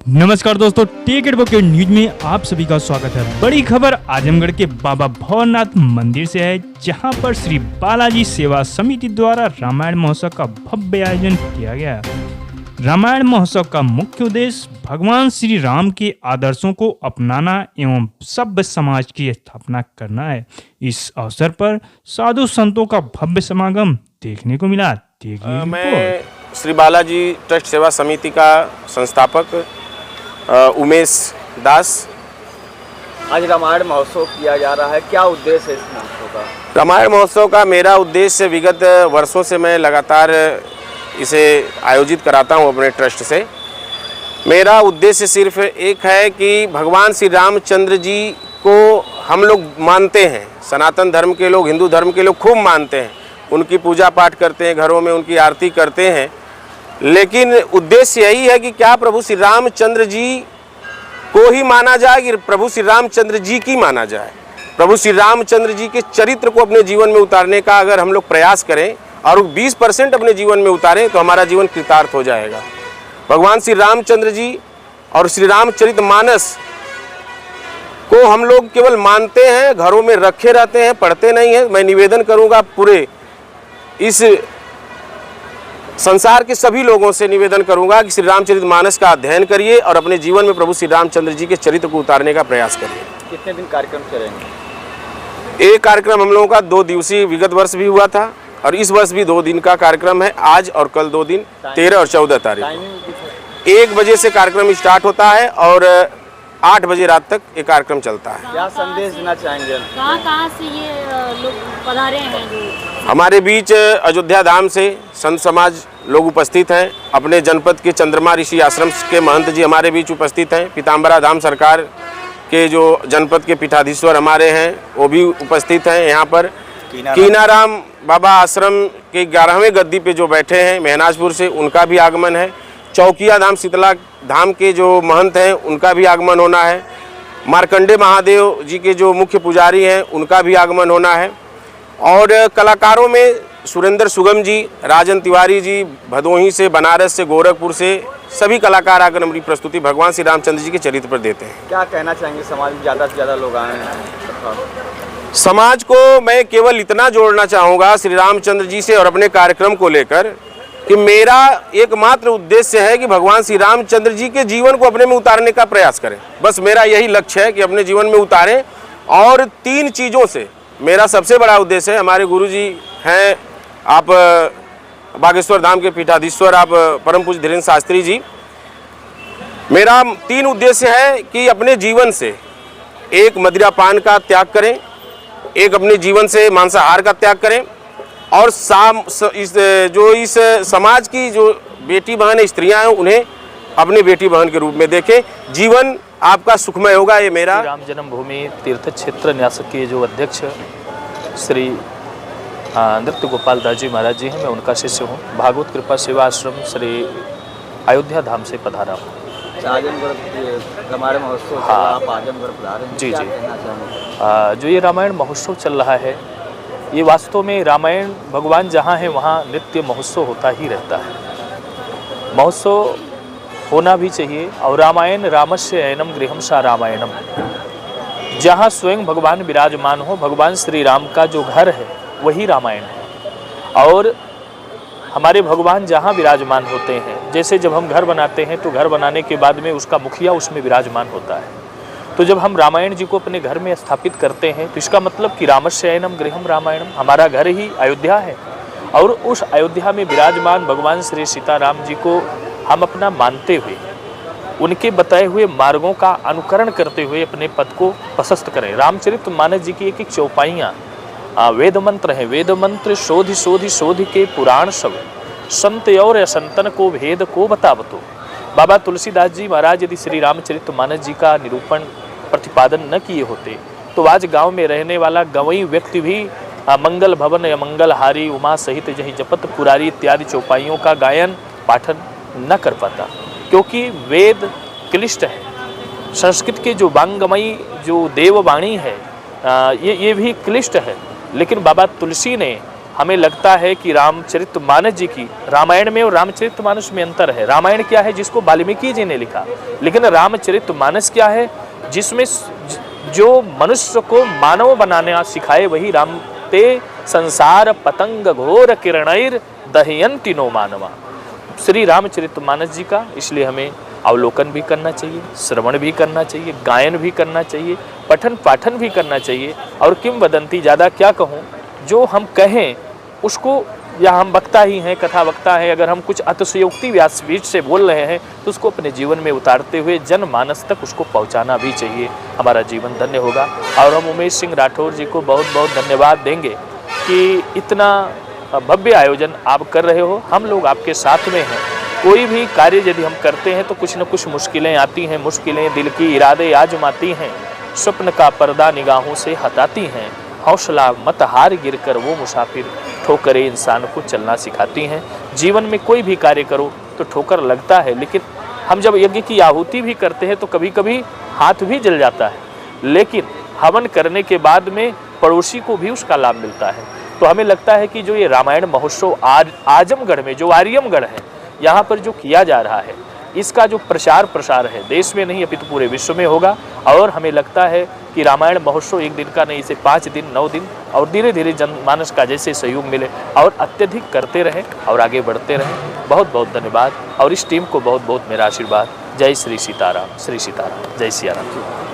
नमस्कार दोस्तों, take book news में आप सभी का स्वागत है। बड़ी खबर आजमगढ़ के बाबा भवनाथ मंदिर से है, जहां पर श्री बालाजी सेवा समिति द्वारा रामायण महोत्सव का भव्य आयोजन किया गया। रामायण महोत्सव का मुख्य उद्देश्य भगवान श्री राम के आदर्शों को अपनाना एवं सभ्य समाज की स्थापना करना है। इस अवसर पर साधु संतों का भव्य समागम देखने को मिला। मैं श्री बालाजी ट्रस्ट सेवा समिति का संस्थापक उमेश दास। आज रामायण महोत्सव किया जा रहा है, क्या उद्देश्य है इस महोत्सव का? रामायण महोत्सव का मेरा उद्देश्य विगत वर्षों से मैं लगातार इसे आयोजित कराता हूं अपने ट्रस्ट से। मेरा उद्देश्य सिर्फ एक है कि भगवान श्री रामचंद्र जी को हम लोग मानते हैं, सनातन धर्म के लोग, हिंदू धर्म के लोग खूब मानते हैं, उनकी पूजा पाठ करते हैं, घरों में उनकी आरती करते हैं। लेकिन उद्देश्य यही है कि क्या प्रभु श्री रामचंद्र जी को ही माना जाए कि प्रभु श्री रामचंद्र जी की माना जाए। प्रभु श्री रामचंद्र जी के चरित्र को अपने जीवन में उतारने का अगर हम लोग प्रयास करें और 20% अपने जीवन में उतारें तो हमारा जीवन कृतार्थ हो जाएगा। भगवान श्री रामचंद्र जी और श्री रामचरितमानस को हम लोग केवल मानते हैं, घरों में रखे रहते हैं, पढ़ते नहीं हैं। मैं निवेदन करूंगा, पूरे इस संसार के सभी लोगों से निवेदन करूंगा कि श्री रामचरितमानस का अध्ययन करिए और अपने जीवन में प्रभु श्री रामचंद्र जी के चरित्र को उतारने का प्रयास करिए। कितने दिन कार्यक्रम चलेंगे? एक कार्यक्रम हम लोगों का 2 दिवसीय विगत वर्ष भी हुआ था और इस वर्ष भी 2 दिन का कार्यक्रम है, आज और कल 2 दिन, 13 और 14 तारीख। 1 बजे से कार्यक्रम स्टार्ट होता है और 8 बजे रात तक ये कार्यक्रम चलता है। क्या संदेश देना चाहेंगे? कहाँ से ये लोग पधारे हैं? जो हमारे बीच अयोध्या धाम से संत समाज लोग उपस्थित हैं। अपने जनपद के चंद्रमा ऋषि आश्रम के महंत जी हमारे बीच उपस्थित हैं। पीताम्बरा धाम सरकार के जो जनपद के पीठाधीश्वर हमारे हैं वो भी उपस्थित हैं। यहाँ पर कीनाराम बाबा आश्रम के 11वें गद्दी पे जो बैठे हैं महनाजपुर से, उनका भी आगमन है। चौकिया धाम शीतला धाम के जो महंत हैं उनका भी आगमन होना है। मार्कंडे महादेव जी के जो मुख्य पुजारी हैं उनका भी आगमन होना है। और कलाकारों में सुरेंद्र सुगम जी, राजन तिवारी जी, भदोही से, बनारस से, गोरखपुर से सभी कलाकार आकर हमारी प्रस्तुति भगवान श्री रामचंद्र जी के चरित्र पर देते हैं। क्या कहना चाहेंगे? समाज में ज़्यादा से ज़्यादा लोग आए हैं। समाज को मैं केवल इतना जोड़ना चाहूँगा श्री रामचंद्र जी से और अपने कार्यक्रम को लेकर कि मेरा एकमात्र उद्देश्य है कि भगवान श्री रामचंद्र जी के जीवन को अपने में उतारने का प्रयास करें। बस मेरा यही लक्ष्य है कि अपने जीवन में उतारें। और 3 चीज़ों से मेरा सबसे बड़ा उद्देश्य है। हमारे गुरुजी हैं, आप बागेश्वर धाम के पीठाधीश्वर आप परम पूज्य धीरेन्द्र शास्त्री जी। मेरा 3 उद्देश्य है कि अपने जीवन से एक मदिरापान का त्याग करें, एक अपने जीवन से मांसाहार का त्याग करें और इस समाज की जो बेटी बहन स्त्रियां हैं उन्हें अपनी बेटी बहन के रूप में देखें। जीवन आपका सुखमय होगा। ये मेरा राम जन्मभूमि तीर्थ क्षेत्र न्यास के जो अध्यक्ष श्री नृत्य गोपाल दास जी महाराज जी हैं, मैं उनका शिष्य हूँ। भागवत कृपा सेवा आश्रम श्री अयोध्या धाम से पधारा हूँ। आजमगढ़ रामायण महोत्सव, हाँ, आप आजमगढ़ पधारे हैं। जी क्या जी। कहना चाहेंगे? जो ये रामायण महोत्सव चल रहा है, ये वास्तव में रामायण भगवान जहाँ है वहाँ नित्य महोत्सव होता ही रहता है। महोत्सव होना भी चाहिए। और रामायण रामस्य अयनम गृहम सा रामायणम, जहाँ स्वयं भगवान विराजमान हो, भगवान श्री राम का जो घर है वही रामायण है। और हमारे भगवान जहाँ विराजमान होते हैं, जैसे जब हम घर बनाते हैं तो घर बनाने के बाद में उसका मुखिया उसमें विराजमान होता है। तो जब हम रामायण जी को अपने घर में स्थापित करते हैं तो इसका मतलब कि रामस्य अयनम गृहम रामायणम, हमारा घर ही अयोध्या है। और उस अयोध्या में विराजमान भगवान श्री सीताराम जी को हम अपना मानते हुए, उनके बताए हुए मार्गों का अनुकरण करते हुए अपने पद को प्रशस्त करें। रामचरितमानस जी की एक चौपाइयाँ वेद मंत्र हैं। वेद मंत्र शोधि शोधि शोधि के पुराण सब, संत और असंतन को भेद को बतावतो। बाबा तुलसीदास जी महाराज यदि श्री रामचरितमानस जी का निरूपण प्रतिपादन न किए होते तो आज गांव में रहने वाला गंवई व्यक्ति भी मंगल भवन या मंगलहारी उमा सहित जही जपत पुरारी इत्यादि चौपाइयों का गायन पाठन न कर पाता, क्योंकि वेद क्लिष्ट है। संस्कृत के जो वांगमयी जो देववाणी है ये भी क्लिष्ट है। लेकिन बाबा तुलसी ने हमें लगता है कि रामचरितमानस जी की, रामायण में और रामचरितमानस में अंतर है। रामायण क्या है जिसको वाल्मीकि जी ने लिखा, लेकिन रामचरितमानस क्या है जिसमें जो मनुष्य को मानव बनाना सिखाए वही राम ते संसार पतंग घोर किरणैर दहयंति नो मानवा, श्री रामचरितमानस जी का। इसलिए हमें अवलोकन भी करना चाहिए, श्रवण भी करना चाहिए, गायन भी करना चाहिए, पठन पाठन भी करना चाहिए। और किंवदंती, ज़्यादा क्या कहूँ, जो हम कहें उसको, या हम वक्ता ही हैं, कथा वक्ता है, अगर हम कुछ अतिशयोक्ति व्यासपीठ से बोल रहे हैं तो उसको अपने जीवन में उतारते हुए जनमानस तक उसको पहुंचाना भी चाहिए। हमारा जीवन धन्य होगा। और हम उमेश सिंह राठौर जी को बहुत बहुत धन्यवाद देंगे कि इतना भव्य आयोजन आप कर रहे हो। हम लोग आपके साथ में हैं। कोई भी कार्य यदि हम करते हैं तो कुछ न कुछ मुश्किलें आती हैं, मुश्किलें दिल की इरादे आजमाती हैं, स्वप्न का पर्दा निगाहों से हटाती हैं, हौसला मत हार गिरकर वो मुसाफिर, ठोकरें इंसान को चलना सिखाती हैं। जीवन में कोई भी कार्य करो तो ठोकर लगता है, लेकिन हम जब यज्ञ की आहुति भी करते हैं तो कभी कभी हाथ भी जल जाता है, लेकिन हवन करने के बाद में पड़ोसी को भी उसका लाभ मिलता है। तो हमें लगता है कि जो ये रामायण महोत्सव आजमगढ़ में, जो आर्यमगढ़ है, यहाँ पर जो किया जा रहा है, इसका जो प्रचार प्रसार है देश में नहीं अपितु पूरे विश्व में होगा। और हमें लगता है कि रामायण महोत्सव एक दिन का नहीं, इसे 5 दिन 9 दिन और धीरे धीरे जनमानस का जैसे सहयोग मिले और अत्यधिक करते रहें और आगे बढ़ते रहें। बहुत बहुत धन्यवाद और इस टीम को बहुत बहुत मेरा आशीर्वाद। जय श्री सीताराम, श्री सीताराम, जय सिया राम।